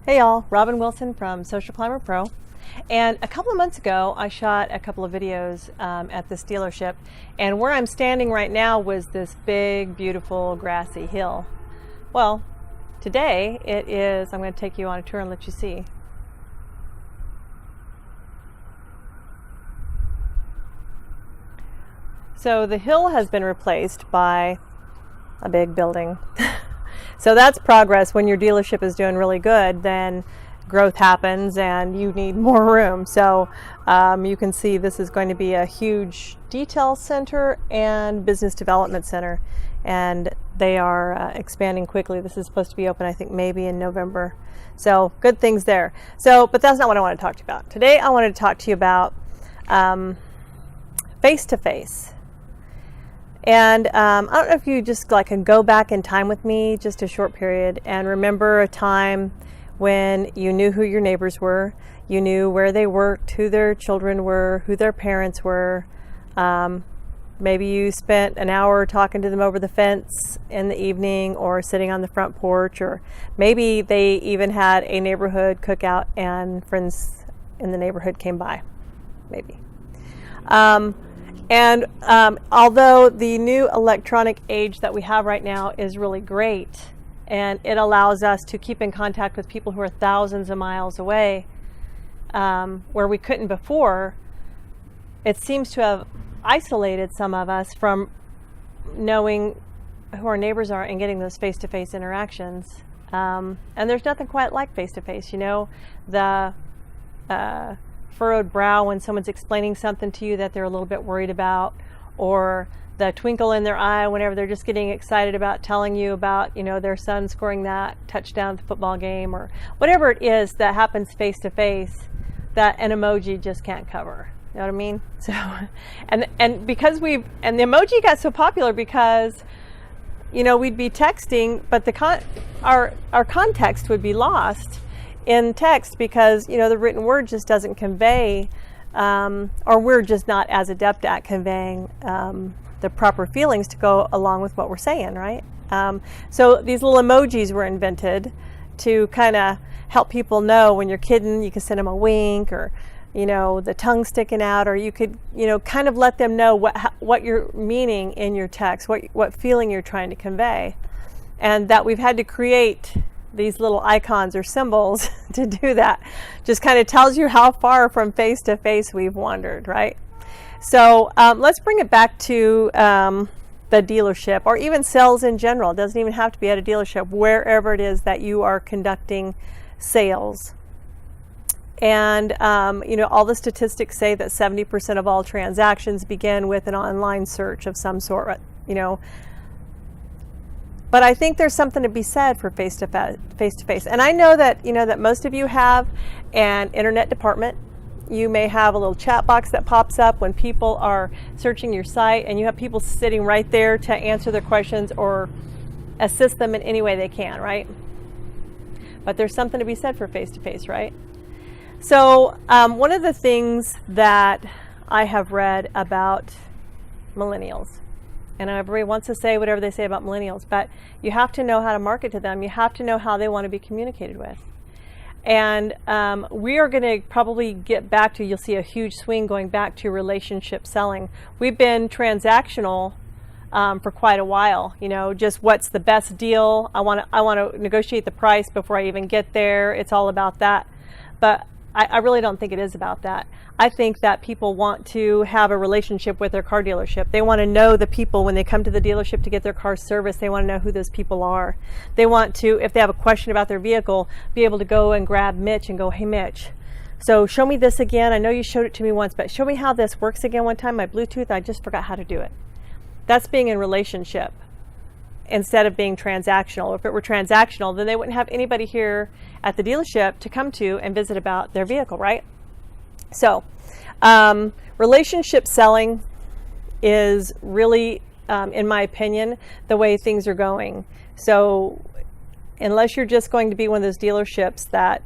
Hey y'all, Robin Wilson from Social Climber Pro. And a couple of months ago, I shot a couple of videos at this dealership. And where I'm standing right now was this big, beautiful, grassy hill. Well, today it is, I'm going to take you on a tour and let you see. So the hill has been replaced by a big building. So that's progress. When your dealership is doing really good, then growth happens and you need more room. So you can see this is going to be a huge detail center and business development center. And they are expanding quickly. This is supposed to be open, I think, maybe in November. So good things there. But that's not what I want to talk to you about. Today I wanted to talk to you about face-to-face. And I don't know if you just can go back in time with me just a short period and remember a time when you knew who your neighbors were, you knew where they worked, who their children were, who their parents were. Maybe you spent an hour talking to them over the fence in the evening or sitting on the front porch, or maybe they even had a neighborhood cookout and friends in the neighborhood came by, maybe. And although the new electronic age that we have right now is really great, and it allows us to keep in contact with people who are thousands of miles away, where we couldn't before, it seems to have isolated some of us from knowing who our neighbors are and getting those face-to-face interactions. And there's nothing quite like face-to-face. You know, the furrowed brow when someone's explaining something to you that they're a little bit worried about, or the twinkle in their eye whenever they're just getting excited about telling you about, their son scoring that touchdown at the football game, or whatever it is that happens face to face that an emoji just can't cover. You know what I mean? So, and because the emoji got so popular because, we'd be texting, but our context would be lost in text because the written word just doesn't convey, or we're just not as adept at conveying the proper feelings to go along with what we're saying, right? So these little emojis were invented to kind of help people know when you're kidding. You can send them a wink, or the tongue sticking out, or you could kind of let them know what you're meaning in your text, what feeling you're trying to convey, and that we've had to create these little icons or symbols to do that. Just kind of tells you how far from face to face we've wandered, right? So let's bring it back to the dealership, or even sales in general. It doesn't even have to be at a dealership, wherever it is that you are conducting sales. And all the statistics say that 70% of all transactions begin with an online search of some sort, But I think there's something to be said for face-to-face. And I know that, that most of you have an internet department. You may have a little chat box that pops up when people are searching your site, and you have people sitting right there to answer their questions or assist them in any way they can, right? But there's something to be said for face-to-face, right? So one of the things that I have read about millennials, and everybody wants to say whatever they say about millennials, but you have to know how to market to them. You have to know how they want to be communicated with. And we are going to probably get back to, you'll see a huge swing going back to relationship selling. We've been transactional for quite a while, just what's the best deal. I want to negotiate the price before I even get there. It's all about that. But I really don't think it is about that. I think that people want to have a relationship with their car dealership. They want to know the people when they come to the dealership to get their car serviced. They want to know who those people are. They want to, if they have a question about their vehicle, be able to go and grab Mitch and go, "Hey Mitch, so show me this again. I know you showed it to me once, but show me how this works again one time. My Bluetooth, I just forgot how to do it." That's being in relationship instead of being transactional. If it were transactional, then they wouldn't have anybody here at the dealership to come to and visit about their vehicle, right? So relationship selling is really, in my opinion, the way things are going. So unless you're just going to be one of those dealerships that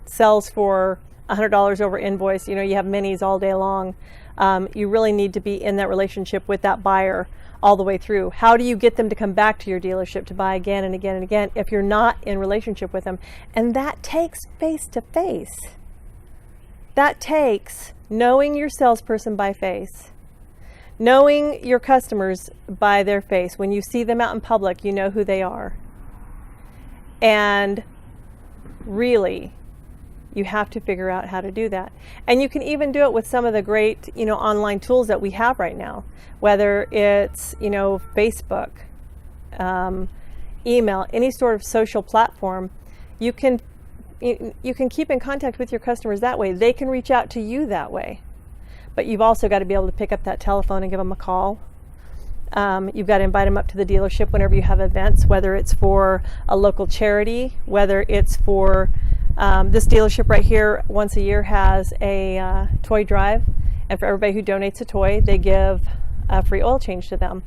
sells for $100 over invoice, you have minis all day long, You really need to be in that relationship with that buyer all the way through. How do you get them to come back to your dealership to buy again and again and again if you're not in relationship with them? And that takes face-to-face. That takes knowing your salesperson by face, knowing your customers by their face. When you see them out in public, you know who they are. And really, you have to figure out how to do that. And you can even do it with some of the great, online tools that we have right now, whether it's, Facebook, email, any sort of social platform. You can keep in contact with your customers that way. They can reach out to you that way. But you've also got to be able to pick up that telephone and give them a call. You've got to invite them up to the dealership whenever you have events, whether it's for a local charity, whether it's for this dealership right here once a year has a toy drive. And for everybody who donates a toy, they give a free oil change to them.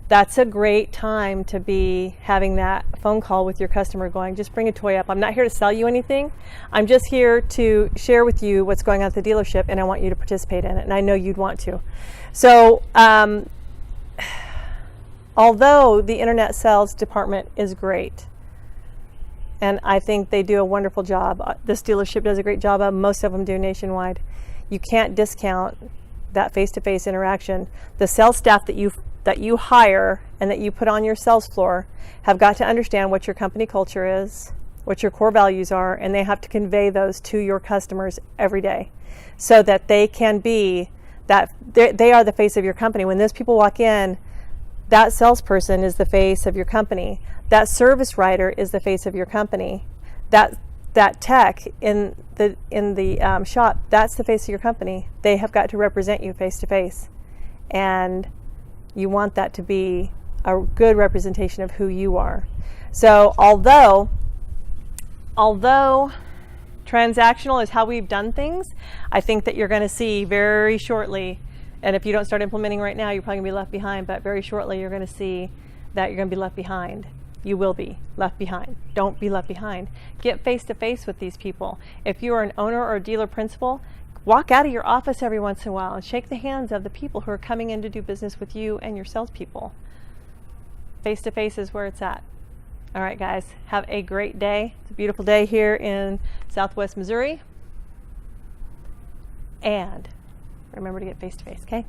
That's a great time to be having that phone call with your customer going, just bring a toy up. I'm not here to sell you anything. I'm just here to share with you what's going on at the dealership, and I want you to participate in it. And I know you'd want to. So although the internet sales department is great, and I think they do a wonderful job, this dealership does a great job of, most of them do nationwide, you can't discount that face-to-face interaction. The sales staff that you hire and that you put on your sales floor have got to understand what your company culture is, what your core values are, and they have to convey those to your customers every day so that they can be that they are the face of your company. When those people walk in, that salesperson is the face of your company. That service writer is the face of your company. That tech in the shop, that's the face of your company. They have got to represent you face to face, and you want that to be a good representation of who you are. So although transactional is how we've done things, I think that you're going to see very shortly, and if you don't start implementing right now, you're probably going to be left behind, but very shortly you're going to see that you're going to be left behind. You will be left behind. Don't be left behind. Get face to face with these people. If you are an owner or a dealer principal, walk out of your office every once in a while and shake the hands of the people who are coming in to do business with you and your salespeople. Face to face is where it's at. All right, guys, have a great day. It's a beautiful day here in Southwest Missouri. And remember to get face to face, okay?